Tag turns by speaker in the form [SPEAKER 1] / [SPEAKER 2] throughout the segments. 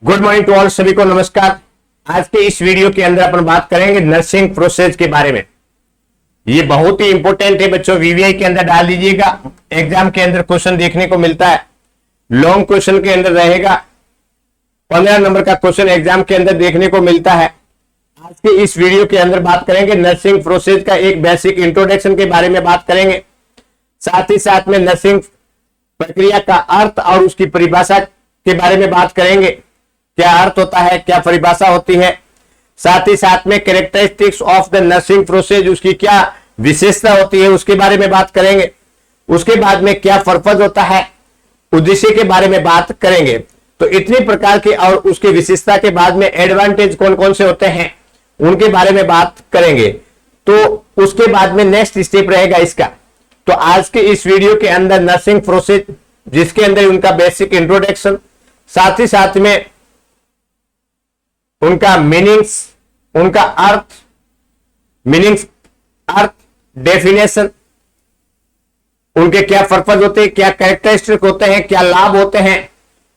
[SPEAKER 1] Good morning to all, सभी को नमस्कार। आज के इस वीडियो के अंदर अपन बात करेंगे नर्सिंग प्रोसेस के बारे में। ये बहुत ही इंपॉर्टेंट है बच्चों, वीवीआई के अंदर डाल दीजिएगा। एग्जाम के अंदर क्वेश्चन देखने को मिलता है, लॉन्ग क्वेश्चन के अंदर रहेगा, 15 नंबर का क्वेश्चन एग्जाम के अंदर देखने को मिलता है। आज के इस वीडियो के अंदर बात करेंगे नर्सिंग प्रोसेस का एक बेसिक इंट्रोडक्शन के बारे में बात करेंगे। साथ ही साथ में नर्सिंग प्रक्रिया का अर्थ और उसकी परिभाषा के बारे में बात करेंगे, क्या अर्थ होता है, क्या परिभाषा होती है। साथ ही साथ में characteristics of the nursing process, उसकी क्या विशेषता होती है उसके बारे में बात करेंगे। उसके बाद में क्या पर्पज होता है, उद्देश्य के बारे में बात करेंगे। तो इतने प्रकार के और उसके विशेषता के बाद में एडवांटेज कौन कौन से होते हैं उनके बारे में बात करेंगे। तो उसके बाद में नेक्स्ट स्टेप रहेगा इसका। तो आज के इस वीडियो के अंदर नर्सिंग प्रोसेस, जिसके अंदर उनका बेसिक इंट्रोडक्शन, साथ ही साथ में उनका मीनिंग्स, उनका अर्थ, मीनिंग्स, अर्थ, डेफिनेशन, उनके क्या पर्पज होते हैं, क्या कैरेक्टरिस्टिक होते हैं, क्या लाभ होते हैं,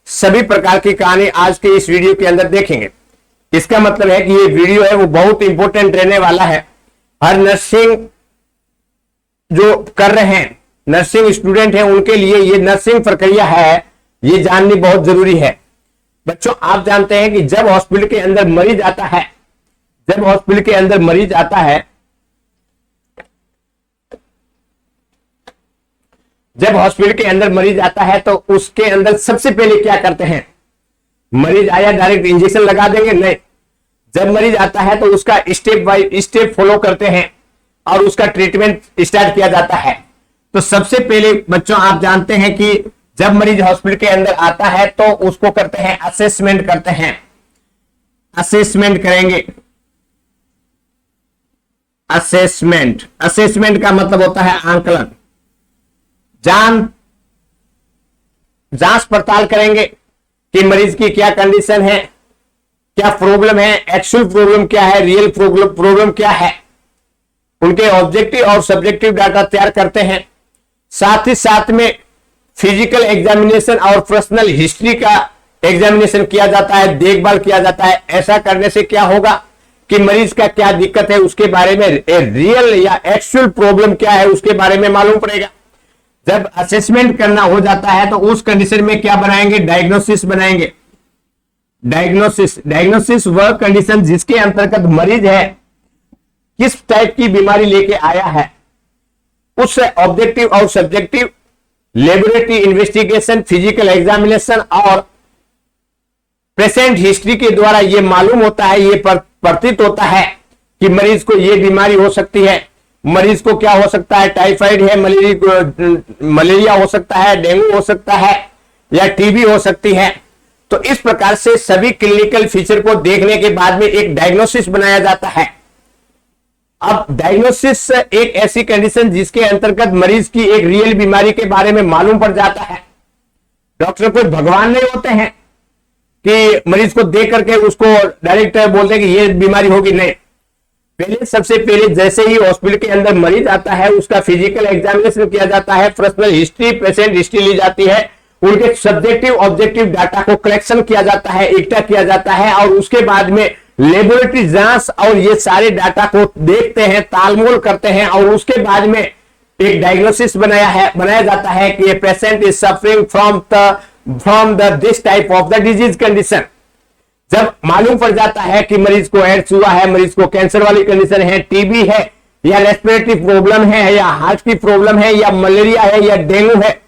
[SPEAKER 1] सभी प्रकार की कहानी आज के इस वीडियो के अंदर देखेंगे। इसका मतलब है कि ये वीडियो है वो बहुत इंपॉर्टेंट रहने वाला है। हर नर्सिंग जो कर रहे हैं, नर्सिंग स्टूडेंट हैं, उनके लिए ये नर्सिंग प्रक्रिया है, ये जाननी बहुत जरूरी है। बच्चों, आप जानते हैं कि जब हॉस्पिटल के अंदर मरीज आता है, जब हॉस्पिटल के अंदर मरीज आता है, जब हॉस्पिटल के अंदर मरीज आता है तो उसके अंदर सबसे पहले क्या करते हैं? मरीज आया डायरेक्ट इंजेक्शन लगा देंगे? नहीं। जब मरीज आता है तो उसका स्टेप बाय स्टेप फॉलो करते हैं और उसका ट्रीटमेंट स्टार्ट किया जाता है। तो सबसे पहले बच्चों आप जानते हैं कि जब मरीज हॉस्पिटल के अंदर आता है तो उसको करते हैं असेसमेंट करते हैं। असेसमेंट करेंगे। असेसमेंट, असेसमेंट का मतलब होता है आंकलन। जांच पड़ताल करेंगे कि मरीज की क्या कंडीशन है, क्या प्रॉब्लम है, एक्चुअल प्रॉब्लम क्या है, रियल प्रॉब्लम क्या है। उनके ऑब्जेक्टिव और सब्जेक्टिव डाटा तैयार करते हैं। साथ ही साथ में फिजिकल एग्जामिनेशन और पर्सनल हिस्ट्री का एग्जामिनेशन किया जाता है, देखभाल किया जाता है। ऐसा करने से क्या होगा कि मरीज का क्या दिक्कत है उसके बारे में, रियल या एक्चुअल प्रॉब्लम क्या है उसके बारे में मालूम पड़ेगा। जब असेसमेंट करना हो जाता है तो उस कंडीशन में क्या बनाएंगे? डायग्नोसिस बनाएंगे। डायग्नोसिस वह कंडीशन जिसके अंतर्गत मरीज है किस टाइप की बीमारी लेके आया है, उस ऑब्जेक्टिव और subjective laboratory investigation, physical examination और पेशेंट हिस्ट्री के द्वारा यह मालूम होता है, ये प्रतीत होता है कि मरीज को यह बीमारी हो सकती है। मरीज को क्या हो सकता है? टाइफाइड है, मलेरिया हो सकता है, डेंगू हो सकता है या टीबी हो सकती है। तो इस प्रकार से सभी क्लिनिकल फीचर को देखने के बाद में एक डायग्नोसिस बनाया जाता है। अब डायग्नोसिस एक ऐसी कंडीशन जिसके अंतर्गत मरीज की एक रियल बीमारी के बारे में मालूम पड़ जाता है। डॉक्टर कोई भगवान नहीं होते हैं कि मरीज को देख करके उसको डायरेक्ट बोलते हैं कि ये बीमारी होगी, नहीं। पहले सबसे पहले जैसे ही हॉस्पिटल के अंदर मरीज आता है उसका फिजिकल एग्जामिनेशन किया जाता है, पर्सनल हिस्ट्री, पेशेंट हिस्ट्री ली जाती है, उनके सब्जेक्टिव ऑब्जेक्टिव डाटा को कलेक्शन किया जाता है, इकट्ठा किया जाता है और उसके बाद में लेबोरेटरी जांच और ये सारे डाटा को देखते हैं, तालमोल करते हैं और उसके बाद में एक डायग्नोसिस बनाया जाता है कि ये patient is suffering from the this type of the disease condition. जब मालूम पड़ जाता है कि मरीज को एड्स हुआ है, मरीज को कैंसर वाली कंडीशन है, टीबी है या रेस्पिरेटरी प्रॉब्लम है या हार्ट की प्रॉब्लम है या मलेरिया है या डेंगू है,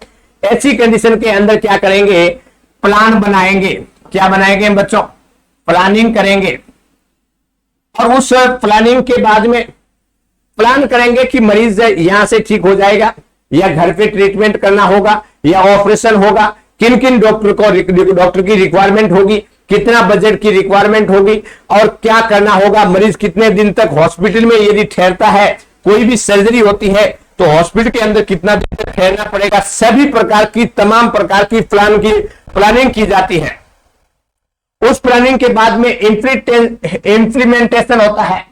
[SPEAKER 1] ऐसी कंडीशन के अंदर क्या करेंगे? प्लान बनाएंगे। क्या बनाएंगे बच्चों? प्लानिंग करेंगे। और उस प्लानिंग के बाद में प्लान करेंगे कि मरीज यहां से ठीक हो जाएगा या घर पे ट्रीटमेंट करना होगा या ऑपरेशन होगा, किन किन डॉक्टर की रिक्वायरमेंट होगी, कितना बजट की रिक्वायरमेंट होगी और क्या करना होगा, मरीज कितने दिन तक हॉस्पिटल में यदि ठहरता है, कोई भी सर्जरी होती है तो हॉस्पिटल के अंदर कितना दिन तक ठहरना पड़ेगा। सभी प्रकार की, तमाम प्रकार की प्लानिंग की जाती है। उस प्लानिंग के बाद में इंप्लीमेंटेशन होता है।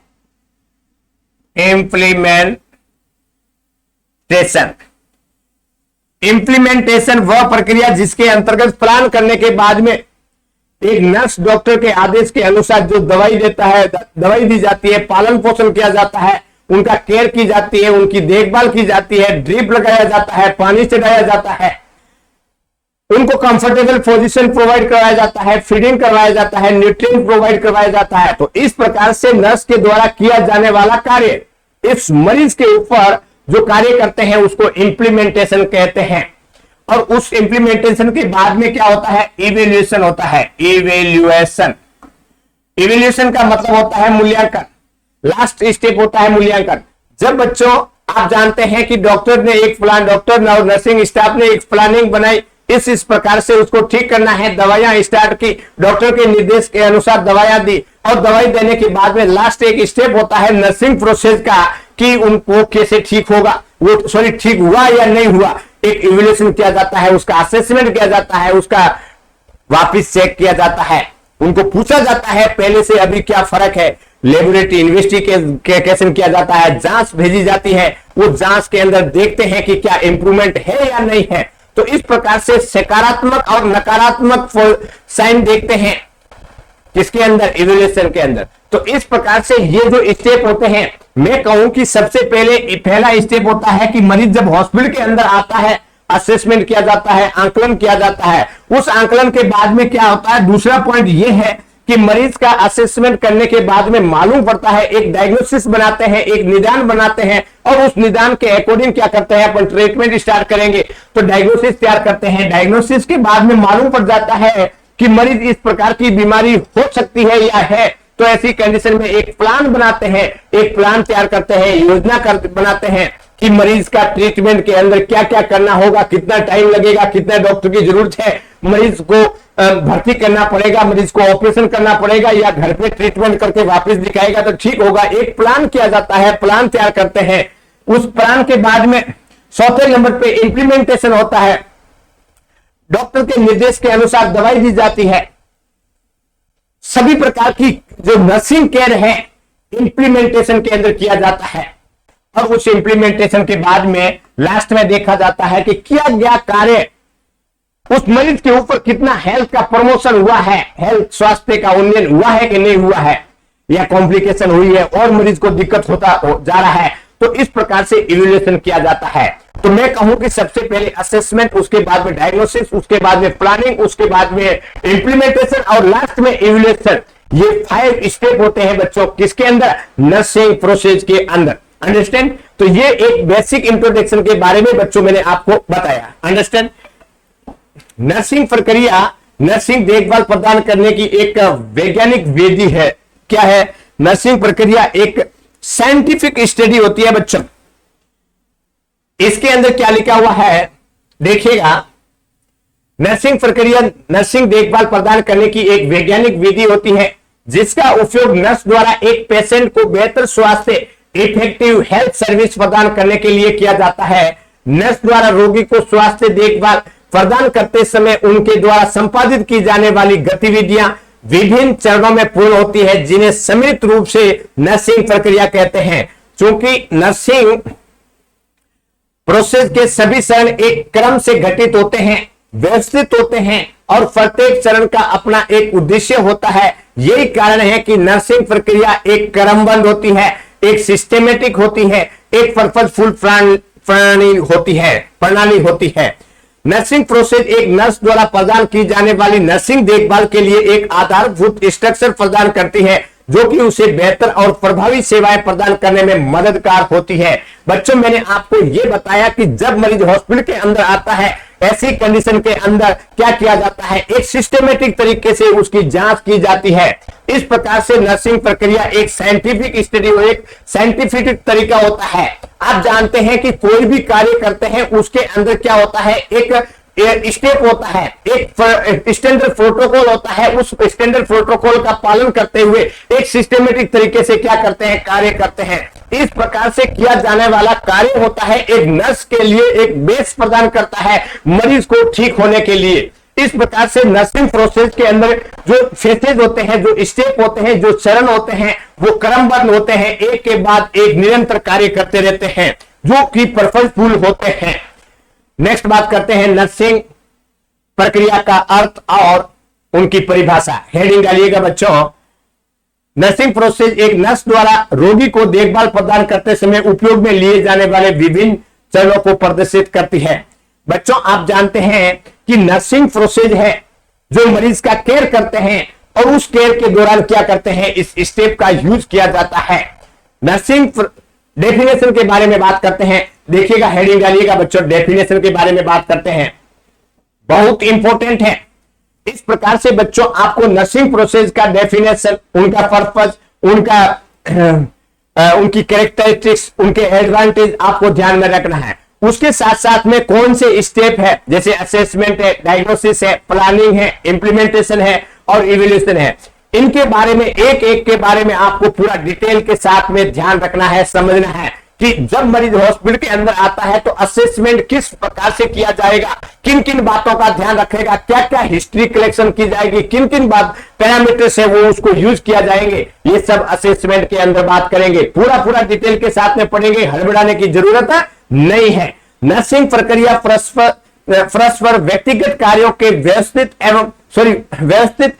[SPEAKER 1] इंप्लीमेंटेशन वह प्रक्रिया जिसके अंतर्गत प्लान करने के बाद में एक नर्स डॉक्टर के आदेश के अनुसार जो दवाई देता है, दवाई दी जाती है, पालन पोषण किया जाता है, उनका केयर की जाती है, उनकी देखभाल की जाती है, ड्रिप लगाया जाता है, पानी चढ़ाया जाता है, उनको कंफर्टेबल पोजीशन प्रोवाइड करवाया जाता है, फीडिंग करवाया जाता है, न्यूट्रिएंट प्रोवाइड करवाया जाता है। तो इस प्रकार से नर्स के द्वारा किया जाने वाला कार्य इस मरीज के ऊपर जो कार्य करते हैं उसको इंप्लीमेंटेशन कहते हैं। और उस इंप्लीमेंटेशन के बाद में क्या होता है, इवेल्युएशन होता है। इवेल्युएशन, इवेल्युएशन का मतलब होता है मूल्यांकन। लास्ट स्टेप होता है मूल्यांकन। जब बच्चों आप जानते हैं कि डॉक्टर ने एक प्लान, डॉक्टर और नर्सिंग स्टाफ ने एक प्लानिंग बनाई, इस प्रकार से उसको ठीक करना है, दवाइयां स्टार्ट की, डॉक्टर के निर्देश के अनुसार दवाइयां दी, और दवाई देने के बाद में लास्ट एक स्टेप होता है नर्सिंग प्रोसेस का कि उनको कैसे ठीक होगा, वो ठीक हुआ या नहीं हुआ। एक इवैल्यूएशन किया जाता है, उसका असेसमेंट किया जाता है, उसका वापिस चेक किया जाता है, उनको पूछा जाता है पहले से अभी क्या फर्क है, लेबोरेटरी इन्वेस्टिगेशन किया जाता है, जांच भेजी जाती है, वो जांच के अंदर देखते हैं कि क्या इंप्रूवमेंट है या नहीं है। तो इस प्रकार से सकारात्मक और नकारात्मक साइन देखते हैं किसके अंदर, इवैल्यूएशन के अंदर। तो इस प्रकार से ये जो स्टेप होते हैं, मैं कहूं कि सबसे पहला स्टेप होता है कि मरीज जब हॉस्पिटल के अंदर आता है, असेसमेंट किया जाता है, आंकलन किया जाता है। उस आंकलन के बाद में क्या होता है, दूसरा पॉइंट ये है कि मरीज का असेसमेंट करने के बाद में मालूम पड़ता है, एक डायग्नोसिस बनाते हैं, एक निदान बनाते हैं, और उस निदान के अकॉर्डिंग क्या करते हैं, अपन ट्रीटमेंट स्टार्ट करेंगे। तो डायग्नोसिस तैयार करते हैं, डायग्नोसिस के बाद में मालूम पड़ जाता है कि मरीज इस प्रकार की बीमारी हो सकती है या है। तो ऐसी कंडीशन में एक प्लान बनाते हैं, एक प्लान तैयार करते हैं, योजना बनाते हैं कि मरीज का ट्रीटमेंट के अंदर क्या क्या करना होगा, कितना टाइम लगेगा, कितना डॉक्टर की जरूरत है, मरीज को भर्ती करना पड़ेगा, मरीज को ऑपरेशन करना पड़ेगा, या घर पे ट्रीटमेंट करके वापस दिखाएगा तो ठीक होगा। एक प्लान किया जाता है, प्लान तैयार करते हैं। उस प्लान के बाद में चौथे नंबर पे इंप्लीमेंटेशन होता है। डॉक्टर के निर्देश के अनुसार दवाई दी जाती है। सभी प्रकार की जो नर्सिंग केयर है इंप्लीमेंटेशन के अंदर किया जाता है, और उस इंप्लीमेंटेशन के बाद में लास्ट में देखा जाता है कि किया गया कार्य उस मरीज के ऊपर कितना हेल्थ का प्रमोशन हुआ है, हेल्थ स्वास्थ्य का उन्नयन हुआ है कि नहीं हुआ है, या कॉम्प्लिकेशन हुई है और मरीज को दिक्कत होता जा रहा है। तो इस प्रकार से इवैल्यूएशन किया जाता है। तो मैं कहूं कि सबसे पहले असेसमेंट, उसके बाद में डायग्नोसिस, उसके बाद में प्लानिंग, उसके बाद में इंप्लीमेंटेशन और लास्ट में इवैल्यूएशन। ये 5 स्टेप होते हैं बच्चों किसके अंदर, नर्सिंग प्रोसेस के अंदर। अंडरस्टैंड। तो ये एक बेसिक इंट्रोडक्शन के बारे में बच्चों मैंने आपको बताया। अंडरस्टैंड। नर्सिंग प्रक्रिया नर्सिंग देखभाल प्रदान करने की एक वैज्ञानिक विधि है। क्या है, नर्सिंग प्रक्रिया एक साइंटिफिक स्टडी होती है बच्चों। इसके अंदर क्या लिखा हुआ है देखिएगा, नर्सिंग प्रक्रिया नर्सिंग देखभाल प्रदान करने की एक वैज्ञानिक विधि होती है जिसका उपयोग नर्स द्वारा एक पेशेंट को बेहतर स्वास्थ्य, इफेक्टिव हेल्थ सर्विस प्रदान करने के लिए किया जाता है। नर्स द्वारा रोगी को स्वास्थ्य देखभाल प्रदान करते समय उनके द्वारा संपादित की जाने वाली गतिविधियां विभिन्न चरणों में पूर्ण होती है, जिन्हें सम्मिलित रूप से नर्सिंग प्रक्रिया कहते हैं। क्योंकि नर्सिंग प्रोसेस के सभी चरण एक क्रम से घटित होते हैं, व्यवस्थित होते हैं, और प्रत्येक चरण का अपना एक उद्देश्य होता है। यही कारण है कि नर्सिंग प्रक्रिया एक क्रमबद्ध होती है, एक सिस्टेमेटिक होती है, एक पर्पसफुल प्रणाली होती है। नर्सिंग प्रोसेस एक नर्स द्वारा प्रदान की जाने वाली नर्सिंग देखभाल के लिए एक आधारभूत स्ट्रक्चर प्रदान करती है, जो कि उसे बेहतर और प्रभावी सेवाएं प्रदान करने में मददगार होती है। बच्चों, मैंने आपको यह बताया कि जब मरीज हॉस्पिटल के अंदर आता है, ऐसी कंडीशन के अंदर क्या किया जाता है, एक सिस्टमेटिक तरीके से उसकी जांच की जाती है। इस प्रकार से नर्सिंग प्रक्रिया एक साइंटिफिक स्टडी और एक साइंटिफिक तरीका होता है। आप जानते हैं कि कोई भी कार्य करते हैं उसके अंदर क्या होता है, एक स्टेप होता है, एक स्टैंडर्ड प्रोटोकॉल होता है। उस स्टैंडर्ड प्रोटोकॉल का पालन करते हुए एक सिस्टमेटिक तरीके से क्या करते हैं, कार्य करते हैं। इस प्रकार से किया जाने वाला कार्य होता है एक नर्स के लिए एक बेस प्रदान करता है मरीज को ठीक होने के लिए। इस प्रकार से नर्सिंग प्रोसेस के अंदर जो फेजेज होते हैं, जो स्टेप होते हैं, जो चरण होते हैं, वो क्रमबद्ध होते हैं, एक के बाद एक निरंतर कार्य करते रहते हैं, जो कि पर्पसफुल होते हैं। नेक्स्ट बात करते हैं नर्सिंग प्रक्रिया का अर्थ और उनकी परिभाषा हेडिंग डालिएगा बच्चों। नर्सिंग प्रोसेस एक नर्स द्वारा रोगी को देखभाल प्रदान करते समय उपयोग में लिए जाने वाले विभिन्न चरणों को प्रदर्शित करती है। बच्चों आप जानते हैं कि नर्सिंग प्रोसेस है जो मरीज का केयर करते हैं और उस केयर के दौरान क्या करते हैं, इस स्टेप का यूज किया जाता है। नर्सिंग डेफिनेशन के बारे में बात करते हैं, देखिएगा हेडिंग डालिएगा बच्चों, डेफिनेशन के बारे में बात करते हैं, बहुत इंपॉर्टेंट है। इस प्रकार से बच्चों आपको नर्सिंग प्रोसेस का डेफिनेशन, उनका पर्पस, उनकी कैरेक्टरिस्टिक्स, उनके एडवांटेज आपको ध्यान में रखना है। उसके साथ साथ में कौन से स्टेप है, जैसे असेसमेंट है, डायग्नोसिस है, प्लानिंग है, इंप्लीमेंटेशन है और इवैल्यूएशन है, इनके बारे में एक एक के बारे में आपको पूरा डिटेल के साथ में ध्यान रखना है, समझना है कि जब मरीज हॉस्पिटल के अंदर आता है तो असेसमेंट किस प्रकार से किया जाएगा, किन किन बातों का ध्यान रखेगा, क्या क्या हिस्ट्री कलेक्शन की जाएगी, किन किन बात पैरामीटर्स है वो उसको यूज किया जाएंगे, ये सब असेसमेंट के अंदर बात करेंगे। पूरा पूरा डिटेल के साथ में पढ़ेंगे, हड़बड़ाने की जरूरत नहीं है। नर्सिंग प्रक्रिया परस्पर व्यक्तिगत कार्यों के व्यवस्थित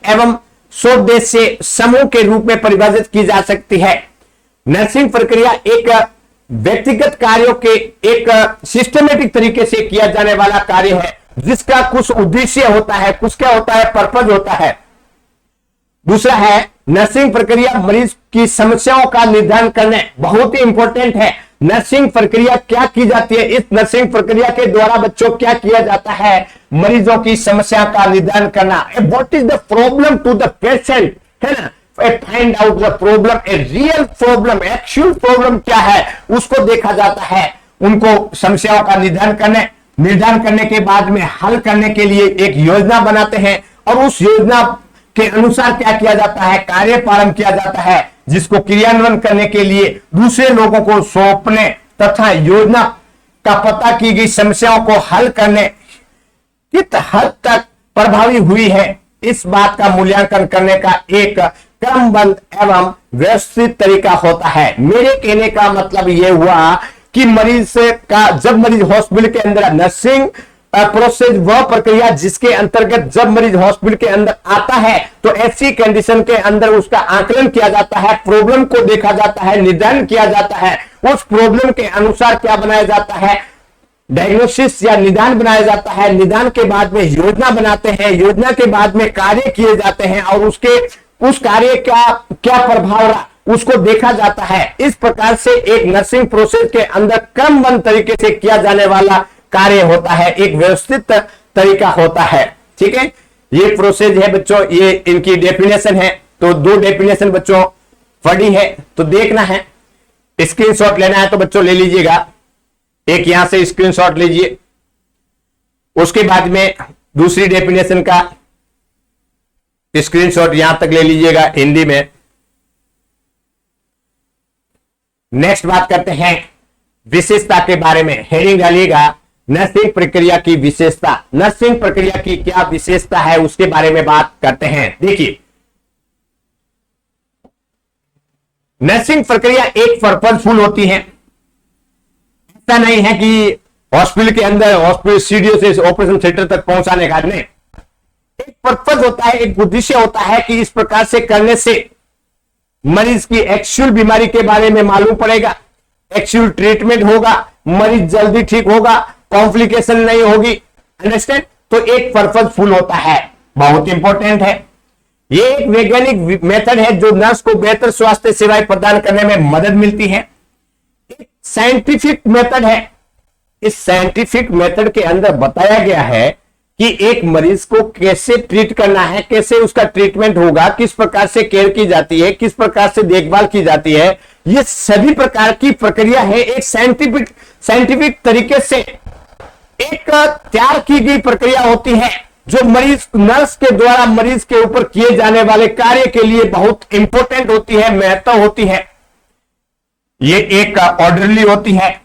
[SPEAKER 1] एवं सोद्देश्य समूह के रूप में परिभाषित की जा सकती है। नर्सिंग प्रक्रिया एक व्यक्तिगत कार्यों के एक सिस्टमेटिक तरीके से किया जाने वाला कार्य है जिसका कुछ उद्देश्य होता है, कुछ क्या होता है, पर्पज होता है। दूसरा है नर्सिंग प्रक्रिया मरीज की समस्याओं का निर्धारण करने, बहुत ही इंपॉर्टेंट है। नर्सिंग प्रक्रिया क्या की जाती है, इस नर्सिंग प्रक्रिया के द्वारा बच्चों क्या किया जाता है, मरीजों की समस्या का निर्धारण करना। What is the problem to the patient, है ना, find out the problem, a real problem, actual problem क्या है उसको देखा जाता है। उनको समस्याओं का निर्धारण करने के बाद में हल करने के लिए एक योजना बनाते हैं और उस योजना के अनुसार क्या किया जाता है, कार्य प्रारंभ किया जाता है, जिसको क्रियान्वयन करने के लिए दूसरे लोगों को सौंपने तथा योजना का पता की गई समस्याओं को हल करने कित हद तक प्रभावी हुई है, इस बात का मूल्यांकन करने का एक क्रमबद्ध एवं व्यवस्थित तरीका होता है। मेरे कहने का मतलब यह हुआ कि जब मरीज हॉस्पिटल के अंदर, नर्सिंग प्रोसेस वह प्रक्रिया जिसके अंतर्गत जब मरीज हॉस्पिटल के अंदर आता है तो ऐसी कंडीशन के अंदर उसका आकलन किया जाता है, प्रॉब्लम को देखा जाता है, निर्धारण किया जाता है, उस प्रॉब्लम के अनुसार क्या बनाया जाता है, डायग्नोसिस या निदान बनाया जाता है, निदान के बाद में योजना बनाते हैं, योजना के बाद में कार्य किए जाते हैं और उस कार्य का क्या प्रभाव रहा उसको देखा जाता है। इस प्रकार से एक नर्सिंग प्रोसेस के अंदर क्रमबद्ध तरीके से किया जाने वाला कार्य होता है, एक व्यवस्थित तरीका होता है। ठीक है, ये प्रोसेस है बच्चों, ये इनकी डेफिनेशन है। तो दो डेफिनेशन बच्चों पढ़ी है तो देखना है, स्क्रीनशॉट लेना है तो बच्चों ले लीजिएगा, एक यहां से स्क्रीनशॉट लीजिए। उसके बाद में दूसरी डेफिनेशन का स्क्रीनशॉट यहां तक ले लीजिएगा हिंदी में। नेक्स्ट बात करते हैं विशेषता के बारे में, हेडिंग डालिएगा नर्सिंग प्रक्रिया की विशेषता। नर्सिंग प्रक्रिया की क्या विशेषता है उसके बारे में बात करते हैं। देखिए, नर्सिंग प्रक्रिया एक पर्पजफुल होती है। ऐसा नहीं है कि हॉस्पिटल के अंदर हॉस्पिटल सीडीओ से ऑपरेशन थिएटर तक पहुंचाने का नहीं, एक पर्पज होता है, एक उद्देश्य होता है कि इस प्रकार से करने से मरीज की एक्चुअल बीमारी के बारे में मालूम पड़ेगा, एक्चुअल ट्रीटमेंट होगा, मरीज जल्दी ठीक होगा, कॉम्प्लिकेशन नहीं होगी। अंडरस्टैंड? तो एक पर्पजफुल होता है, बहुत इंपॉर्टेंट है। ये एक वैज्ञानिक मेथड है जो नर्स को बेहतर स्वास्थ्य सेवाएं प्रदान करने में मदद मिलती है। एक साइंटिफिक मेथड है। इस साइंटिफिक मेथड के अंदर बताया गया है कि एक मरीज को कैसे ट्रीट करना है, कैसे उसका ट्रीटमेंट होगा, किस प्रकार से केयर की जाती है, किस प्रकार से देखभाल की जाती है, ये सभी प्रकार की प्रक्रिया है। एक साइंटिफिक तरीके से एक तैयार की गई प्रक्रिया होती है जो नर्स के द्वारा मरीज के ऊपर किए जाने वाले कार्य के लिए बहुत इंपॉर्टेंट होती है, महत्व होती है। ये एक ऑर्डरली होती है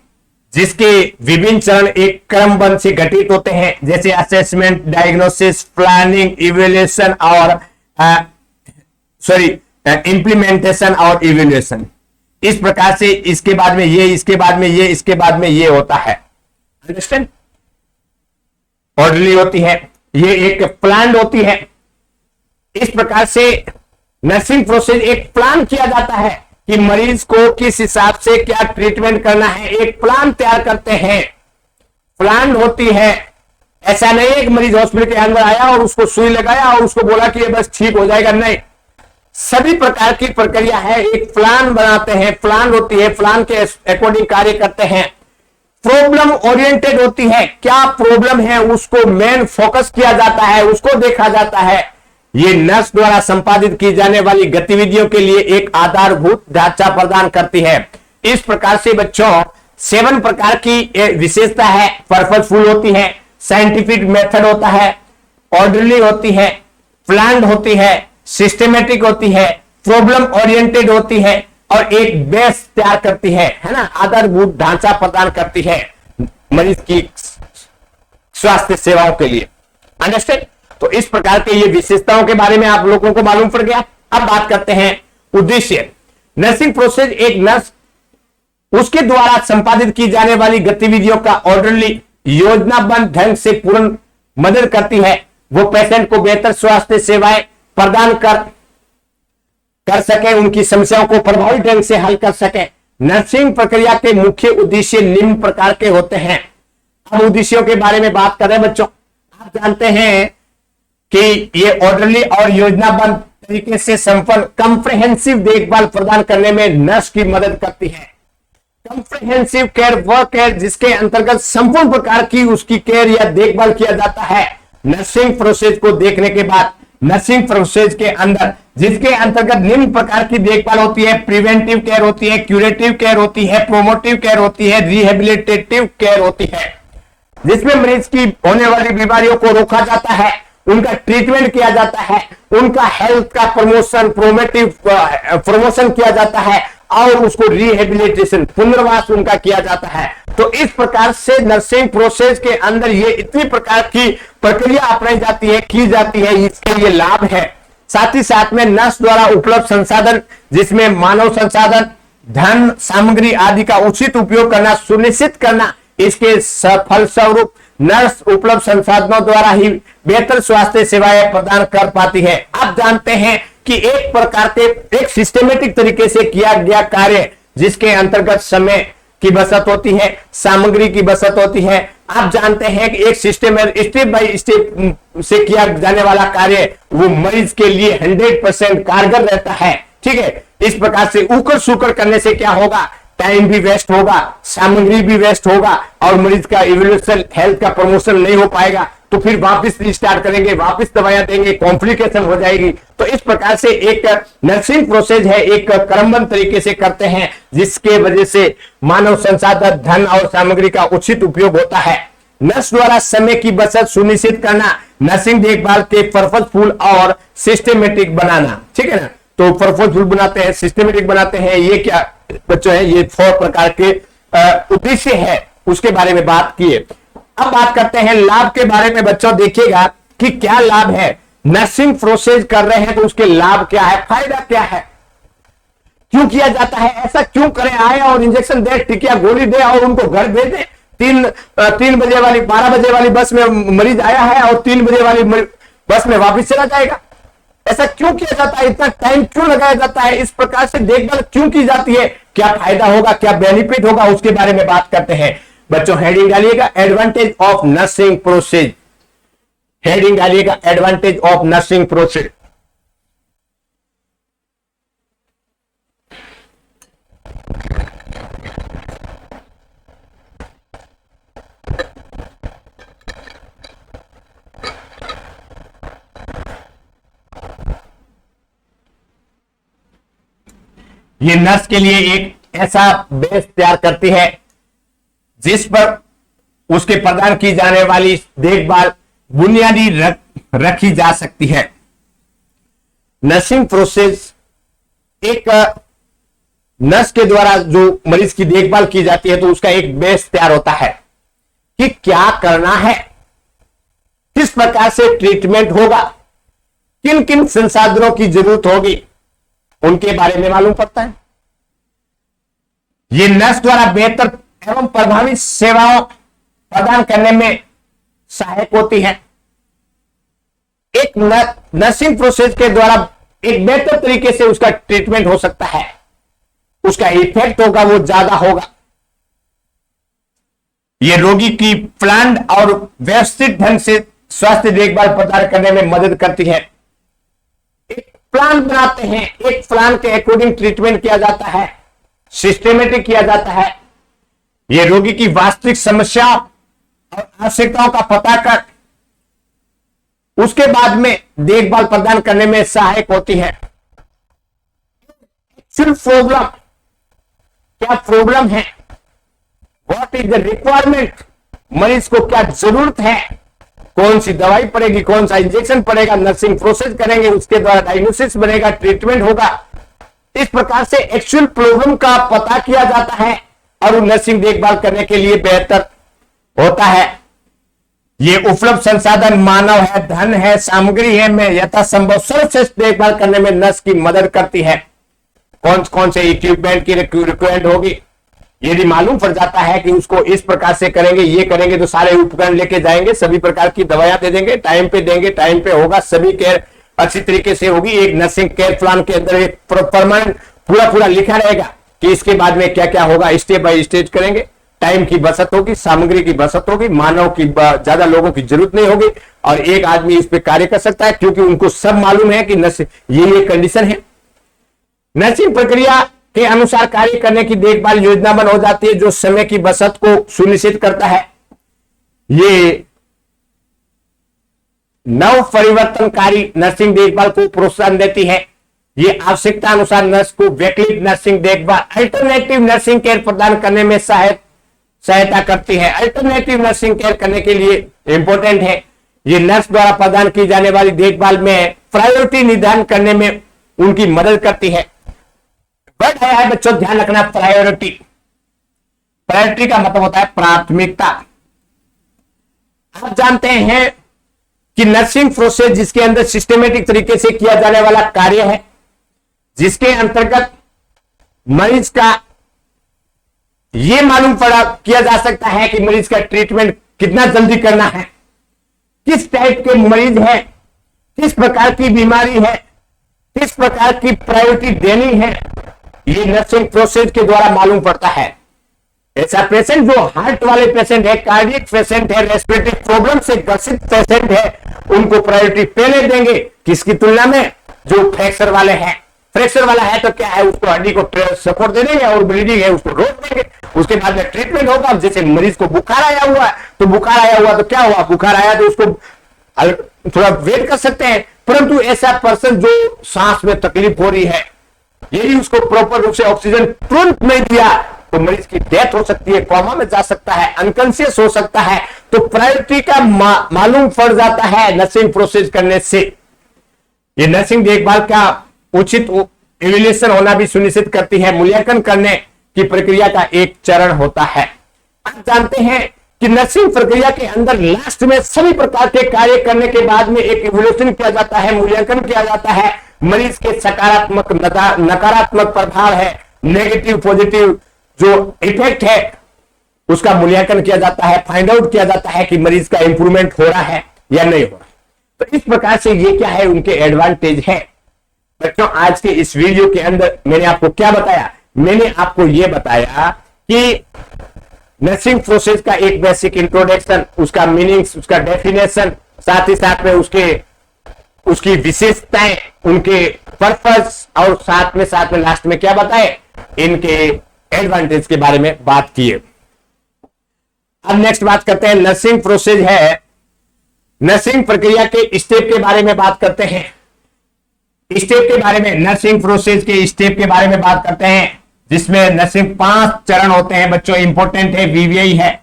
[SPEAKER 1] जिसके विभिन्न चरण एक क्रमबद्ध से घटित होते हैं, जैसे असेसमेंट, डायग्नोसिस, प्लानिंग, इवैल्यूएशन और इंप्लीमेंटेशन और इवैल्यूएशन। इस प्रकार से इसके बाद में ये, इसके बाद में ये, इसके बाद में ये होता है। अंडरस्टैंड? ऑर्डरली होती है, ये एक प्लान होती है। इस प्रकार से नर्सिंग प्रोसेस एक प्लान किया जाता है कि मरीज को किस हिसाब से क्या ट्रीटमेंट करना है, एक प्लान तैयार करते हैं, प्लान होती है। ऐसा नहीं है कि मरीज हॉस्पिटल के अंदर आया और उसको सुई लगाया और उसको बोला कि ये बस ठीक हो जाएगा, नहीं, सभी प्रकार की प्रक्रिया है, एक प्लान बनाते हैं, प्लान होती है, प्लान के अकॉर्डिंग कार्य करते हैं। प्रॉब्लम ओरिएंटेड होती है, क्या प्रॉब्लम है उसको मेन फोकस किया जाता है, उसको देखा जाता है। ये नर्स द्वारा संपादित की जाने वाली गतिविधियों के लिए एक आधारभूत ढांचा प्रदान करती है। इस प्रकार से बच्चों 7 प्रकार की विशेषता है, पर्पसफुल होती है, साइंटिफिक मेथड होता है, ऑर्डरली होती है, प्लान्ड होती है, सिस्टमेटिक होती है, प्रॉब्लम ओरिएंटेड होती है और एक बेस तैयार करती है ना, आधारभूत ढांचा प्रदान करती है मरीज की स्वास्थ्य सेवाओं के लिए। अंडरस्टैंड? तो इस प्रकार के ये विशेषताओं के बारे में आप लोगों को मालूम पड़ गया। अब बात करते हैं उद्देश्य। नर्सिंग प्रोसेस एक नर्स उसके द्वारा संपादित की जाने वाली गतिविधियों का ऑर्डरली योजनाबद्ध ढंग से पूर्ण मदद करती है। वो पेशेंट को बेहतर स्वास्थ्य सेवाएं प्रदान कर सके, उनकी समस्याओं को प्रभावी ढंग से हल कर सके। नर्सिंग प्रक्रिया के मुख्य उद्देश्य निम्न प्रकार के होते हैं। अब उद्देश्यों के बारे में बात कर रहे हैं बच्चों। आप जानते हैं कि ये ऑर्डरली और योजनाबद्ध तरीके से संपन्न कंप्रिहेंसिव देखभाल प्रदान करने में नर्स की मदद करती है। कंप्रिहेंसिव केयर वह केयर जिसके अंतर्गत संपूर्ण प्रकार की उसकी केयर या देखभाल किया जाता है। नर्सिंग प्रोसेस को देखने के बाद नर्सिंग प्रोसेस के अंदर जिसके अंतर्गत निम्न प्रकार की देखभाल होती है, प्रिवेंटिव केयर होती है, क्यूरेटिव केयर होती है, प्रोमोटिव केयर होती है, रिहेबिलिटेटिव केयर होती है, जिसमें मरीज की होने वाली बीमारियों को रोका जाता है, उनका ट्रीटमेंट किया जाता है, उनका हेल्थ का प्रमोशन किया जाता है और उसको रिहेबिलिटेशन पुनर्वास उनका किया जाता है। तो इस प्रकार से नर्सिंग प्रोसेस के अंदर ये इतनी प्रकार की प्रक्रिया अपनाई जाती है, की जाती है, इसके लिए लाभ है। साथ ही साथ में नर्स द्वारा उपलब्ध संसाधन जिसमें मानव संसाधन, धन, सामग्री आदि का उचित उपयोग करना सुनिश्चित करना, इसके फलस्वरूप नर्स उपलब्ध संसाधनों द्वारा ही बेहतर स्वास्थ्य सेवाएं प्रदान कर पाती है। आप जानते हैं कि एक प्रकार के एक सिस्टमेटिक तरीके से किया गया कार्य जिसके अंतर्गत समय की बचत होती है, सामग्री की बचत होती है। आप जानते हैं कि एक सिस्टम स्टेप बाय स्टेप से किया जाने वाला कार्य वो मरीज के लिए 100% कारगर रहता है। ठीक है, इस प्रकार से उकड़ सुकड़ करने से क्या होगा, टाइम भी वेस्ट होगा, सामग्री भी वेस्ट होगा और मरीज का इवोल्यूशन हेल्थ का प्रमोशन नहीं हो पाएगा। तो फिर वापस रिस्टार्ट करेंगे, वापस दवाइयां देंगे, कॉम्प्लिकेशन हो जाएगी। तो इस प्रकार से एक नर्सिंग प्रोसेस है, एक क्रमबद्ध तरीके से करते हैं जिसके वजह से मानव संसाधन, धन और सामग्री का उचित उपयोग होता है। नर्स द्वारा समय की बचत सुनिश्चित करना, नर्सिंग देखभाल के पर्पसफुल और सिस्टमेटिक बनाना। ठीक है ना, तो पर्पसफुल बनाते हैं, सिस्टमेटिक बनाते हैं। ये क्या बच्चों है, ये 4 प्रकार के उद्देश्य है, उसके बारे में बात किए। अब बात करते हैं लाभ के बारे में। बच्चों देखिएगा कि क्या लाभ है, नर्सिंग प्रोसेस कर रहे हैं तो उसके लाभ क्या है, फायदा क्या है, क्यों किया जाता है, ऐसा क्यों करें, आए और इंजेक्शन दे, टिकिया गोली दे और उनको घर भेज दे। 3 बजे वाली 12 बजे वाली बस में मरीज आया है और 3 बजे वाली बस में वापस चला जाएगा। ऐसा क्यों किया जाता है, इतना टाइम क्यों लगाया जाता है, इस प्रकार से देखभाल क्यों की जाती है, क्या फायदा होगा, क्या बेनिफिट होगा, उसके बारे में बात करते हैं। बच्चों हेडिंग डालिएगा advantage of nursing process, heading डालिएगा एडवांटेज ऑफ नर्सिंग प्रोसेस। ये नर्स के लिए एक ऐसा बेस तैयार करती है जिस पर उसके प्रदान की जाने वाली देखभाल बुनियादी रखी जा सकती है। नर्सिंग प्रोसेस एक नर्स के द्वारा जो मरीज की देखभाल की जाती है तो उसका एक बेस तैयार होता है कि क्या करना है, किस प्रकार से ट्रीटमेंट होगा, किन किन संसाधनों की जरूरत होगी, उनके बारे में मालूम पड़ता है। ये नर्स द्वारा बेहतर एवं प्रभावी सेवाओं प्रदान करने में सहायक होती है। एक नर्सिंग प्रोसेस के द्वारा एक बेहतर तरीके से उसका ट्रीटमेंट हो सकता है, उसका इफेक्ट होगा वो ज्यादा होगा। ये रोगी की प्लान और व्यवस्थित ढंग से स्वास्थ्य देखभाल प्रदान करने में मदद करती है। एक प्लान बनाते हैं, एक प्लान के अकॉर्डिंग ट्रीटमेंट किया जाता है, सिस्टमेटिक किया जाता है। ये रोगी की वास्तविक समस्या और आवश्यकताओं का पता कर उसके बाद में देखभाल प्रदान करने में सहायक होती है। सिर्फ प्रॉब्लम, क्या प्रॉब्लम है, व्हाट इज द रिक्वायरमेंट, मरीज को क्या जरूरत है, कौन सी दवाई पड़ेगी, कौन सा इंजेक्शन पड़ेगा, नर्सिंग प्रोसेस करेंगे, उसके द्वारा डायग्नोसिस बनेगा, ट्रीटमेंट होगा। इस प्रकार से एक्चुअल प्रॉब्लम का पता किया जाता है और नर्सिंग देखभाल करने के लिए बेहतर होता है। ये उपलब्ध संसाधन मानव है, धन है, सामग्री है, में यथासंभव सर्वश्रेष्ठ देखभाल करने में नर्स की मदद करती है। कौन कौन से इक्विपमेंट की रिक्वायरमेंट होगी, यदि मालूम पड़ जाता है कि उसको इस प्रकार से करेंगे, ये करेंगे, तो सारे उपकरण लेके जाएंगे, सभी प्रकार की दवाइयां दे देंगे, टाइम पे देंगे, टाइम पे होगा, सभी केयर अच्छी तरीके से होगी। एक नर्सिंग केयर प्लान के अंदर एक परमानेंट पूरा लिखा रहेगा कि इसके बाद में क्या क्या होगा, स्टेप बाय स्टेज करेंगे। टाइम की बचत होगी, सामग्री की बचत होगी, मानव की ज्यादा लोगों की जरूरत नहीं होगी और एक आदमी इस पे कार्य कर सकता है, क्योंकि उनको सब मालूम है कि नर्स ये कंडीशन है। नर्सिंग प्रक्रिया के अनुसार कार्य करने की देखभाल योजनाबद्ध हो जाती है, जो समय की बचत को सुनिश्चित करता है। ये नव परिवर्तनकारी नर्सिंग देखभाल को प्रोत्साहन देती है। ये आवश्यकता अनुसार नर्स को वैकल्पिक नर्सिंग देखभाल, अल्टरनेटिव नर्सिंग केयर प्रदान करने में सहायता करती है। अल्टरनेटिव नर्सिंग केयर करने के लिए इंपॉर्टेंट है। ये नर्स द्वारा प्रदान की जाने वाली देखभाल में प्रायोरिटी निर्धारण करने में उनकी मदद करती है। वर्ड है बच्चों, ध्यान रखना, प्रायोरिटी। प्रायोरिटी का मतलब होता है प्राथमिकता। आप जानते हैं कि नर्सिंग प्रोसेस जिसके अंदर सिस्टमेटिक तरीके से किया जाने वाला कार्य है, जिसके अंतर्गत मरीज का यह मालूम पड़ा किया जा सकता है कि मरीज का ट्रीटमेंट कितना जल्दी करना है, किस टाइप के मरीज है, किस प्रकार की बीमारी है, किस प्रकार की प्रायोरिटी देनी है, ये नर्सिंग प्रोसेस के द्वारा मालूम पड़ता है। ऐसा पेशेंट जो हार्ट वाले पेशेंट है, कार्डियक पेशेंट है, रेस्पिरेटरी प्रॉब्लम से ग्रसित पेशेंट है, उनको प्रायोरिटी पहले देंगे किसकी तुलना में, जो फ्रैक्चर वाले हैं। फ्रैक्चर वाला है तो क्या है, उसको हड्डी को सपोर्ट दे देंगे और ब्लीडिंग है उसको रोक देंगे, उसके बाद में ट्रीटमेंट होगा। जैसे मरीज को बुखार आया हुआ है, तो बुखार आया हुआ तो क्या हुआ, बुखार आया तो उसको थोड़ा वेट कर सकते हैं, परंतु ऐसा पर्सन जो सांस में तकलीफ हो रही है, यदि उसको प्रॉपर रूप से ऑक्सीजन तुरंत नहीं दिया तो मरीज की डेथ हो सकती है, कोमा में जा सकता है, अनकॉन्शियस हो सकता है। तो प्रायोरिटी का मालूम पड़ जाता है नर्सिंग प्रोसेस करने से। ये नर्सिंग देखभाल का उचित इवैल्यूएशन होना भी सुनिश्चित करती है। मूल्यांकन करने की प्रक्रिया का एक चरण होता है। आप जानते हैं कि नर्सिंग प्रक्रिया के अंदर लास्ट में सभी प्रकार के कार्य करने के बाद में एक इवैल्यूएशन किया जाता है, मूल्यांकन किया जाता है। मरीज के सकारात्मक नकारात्मक प्रभाव है, नेगेटिव पॉजिटिव जो इफेक्ट है, उसका मूल्यांकन किया जाता है, फाइंड आउट किया जाता है कि मरीज का इंप्रूवमेंट हो रहा है या नहीं हो रहा। तो इस प्रकार से ये क्या है, उनके एडवांटेज है। बच्चों, आज के इस वीडियो के अंदर मैंने आपको क्या बताया, मैंने आपको यह बताया कि नर्सिंग प्रोसेस का एक बेसिक इंट्रोडक्शन, उसका मीनिंग्स, उसका डेफिनेशन, साथ ही साथ में उसकी विशेषताएं, उनके पर्पस और साथ में लास्ट में क्या बताए, इनके एडवांटेज के बारे में बात किए। अब नेक्स्ट बात करते हैं, नर्सिंग प्रोसेस है, नर्सिंग प्रक्रिया के स्टेप के बारे में बात करते हैं। स्टेप के बारे में, नर्सिंग प्रोसेस के स्टेप के बारे में बात करते हैं, जिसमें नर्सिंग 5 चरण होते हैं बच्चों, इंपॉर्टेंट है, वीवीआई है।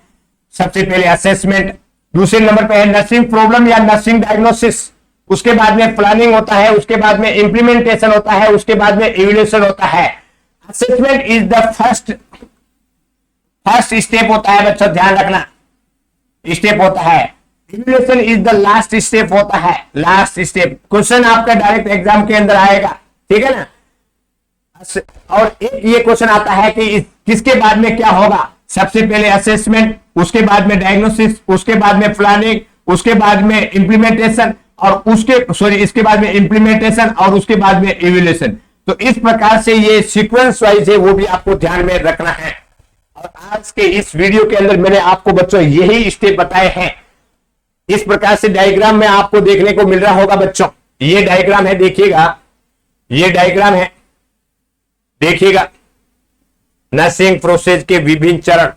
[SPEAKER 1] सबसे पहले असेसमेंट, दूसरे नंबर पे है नर्सिंग प्रॉब्लम या नर्सिंग डायग्नोसिस, उसके बाद में प्लानिंग होता है, उसके बाद में इंप्लीमेंटेशन होता है, उसके बाद में इवैल्यूएशन होता है। Assessment is the first step होता है बच्चों, ध्यान रखना, स्टेप होता है। Evaluation is the last step होता है, लास्ट स्टेप। क्वेश्चन आपका डायरेक्ट एग्जाम के अंदर आएगा, ठीक है ना। और एक ये क्वेश्चन आता है कि किसके बाद में क्या होगा, सबसे पहले असेसमेंट, उसके बाद में डायग्नोसिस, उसके बाद में प्लानिंग, उसके बाद में इंप्लीमेंटेशन और इसके बाद में इंप्लीमेंटेशन और उसके बाद में इवैल्यूएशन। तो इस प्रकार से ये सीक्वेंस वाइज है, वो भी आपको ध्यान में रखना है। और आज के इस वीडियो के अंदर मैंने आपको बच्चों यही स्टेप बताए हैं। इस प्रकार से डायग्राम में आपको देखने को मिल रहा होगा बच्चों, ये डायग्राम है, देखिएगा ये डायग्राम है, देखिएगा नर्सिंग प्रोसेस के विभिन्न चरण।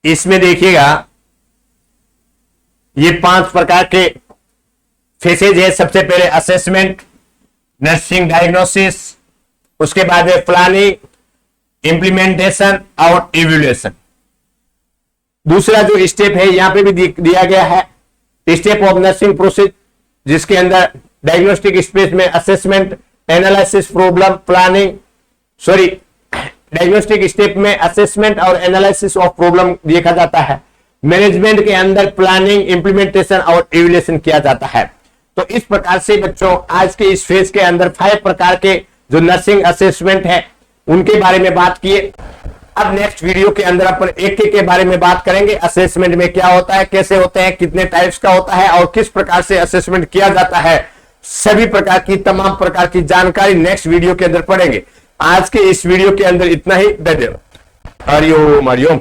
[SPEAKER 1] इसमें देखिएगा ये 5 प्रकार के फेसेज है। सबसे पहले असेसमेंट, नर्सिंग डायग्नोसिस, उसके बाद में प्लानिंग, इंप्लीमेंटेशन और इवैल्यूएशन। दूसरा जो स्टेप है यहां पे भी दिया गया है, स्टेप ऑफ नर्सिंग प्रोसेस, जिसके अंदर डायग्नोस्टिक स्पेस में assessment, analysis, problem, planning, diagnostic step में असेसमेंट और एनालिसिस ऑफ प्रॉब्लम देखा जाता है। मैनेजमेंट के अंदर प्लानिंग, इंप्लीमेंटेशन और इवैल्यूएशन किया जाता है। तो इस प्रकार से बच्चों आज के इस फेज के अंदर 5 प्रकार के जो नर्सिंग असेसमेंट है उनके बारे में बात किए। अब नेक्स्ट वीडियो के अंदर अपन एक के बारे में बात करेंगे। असेसमेंट में क्या होता है, कैसे होते हैं, कितने टाइप्स का होता है और किस प्रकार से असेसमेंट किया जाता है, सभी प्रकार की तमाम प्रकार की जानकारी नेक्स्ट वीडियो के अंदर पढ़ेंगे। आज के इस वीडियो के अंदर इतना ही। धन्यवाद। हरिओम हरिओम।